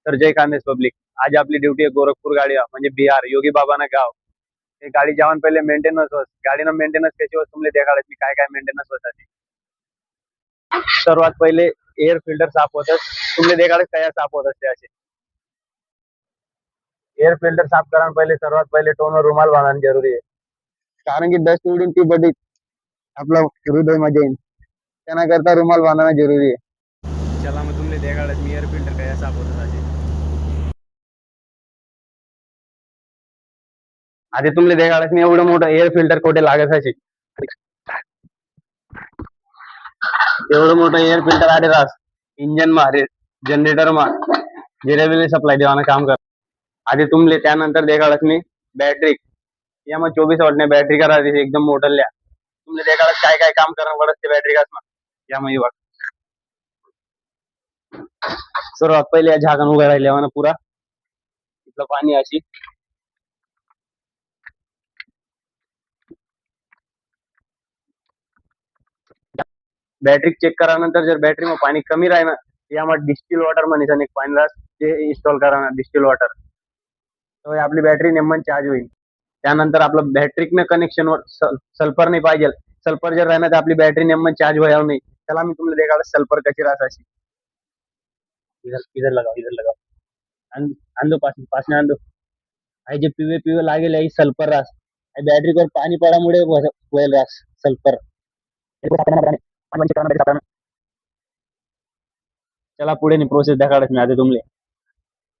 तर जय खानदेश पब्लिक. आज आपली ड्युटी आहे गोरखपूर गाडी म्हणजे बिहार योगी बाबाना गाव. हे गाडी जेवण पहिले मेंटेनन्स होत गाडीनं मेंटेनन्स त्याची वस्तू तुमले देखाडत मी काय काय मेंटेनन्स होतात ते. सर्वात पहिले एअर फिल्टर साफ होतात. तुमले देखाडत काय साफ होत असते असे. एअर फिल्टर साफ करा पहिले सर्वात पहिले टोनवर रुमाल बांधणं जरुरी आहे. कारण की डस्ट उडून ती बडी आपलं हृदय मध्ये येईल. त्याकरता रुमाल बांधणं जरुरी आहे. चला मग तुमले देखाडत मी एअर फिल्टर काय साफ होत असे. आधी तुमले देखाडत मी एवढं मोठं एअर फिल्टर कोठे लागत असे. एवढं मोठं एअर फिल्टर आले रास इंजन मा जनरेटर मा जिरेबिली सप्लाय देवानं काम कर. आधी तुमले त्यानंतर देखाडत मी बॅटरी यामध्ये 24 वॉटने बॅटरी करा एकदम मोठल्या. तुमले देखाडत काय काय काम करणं पडत ते बॅटरी काच यामध्ये बघ. सर्वात पहिले या झाकण उभं राहिले पुरा इथलं पाणी अशी बॅटरी चेक करा. नंतर जर बॅटरी मध्ये पाणी कमी राहिलं यामध्ये डिस्टिल वॉटर म्हणे एक पाणी रास ते इन्स्टॉल करा ना डिस्टिल वॉटर. तर आपली बॅटरी नेमन चार्ज होईल. त्यानंतर आपलं बॅटरीनं कनेक्शन वर सल्फर नाही पाहिजे. सल्फर जर राहिलं तर आपली बॅटरी नेमन चार्ज व्हायला नाही. त्याला मी तुम्हाला देखाडत सल्फर कशी राहत अशी. इधर लगाओ इधर लगाओ. आंदो पास में आंदो. आई जे पिवे पिवे लागेल आई सल्फर रास बॅटरी वर पाणी पडामुळे होईल रास सल्फर. चला पुढे प्रोसेस देखाडत मी आता तुमले.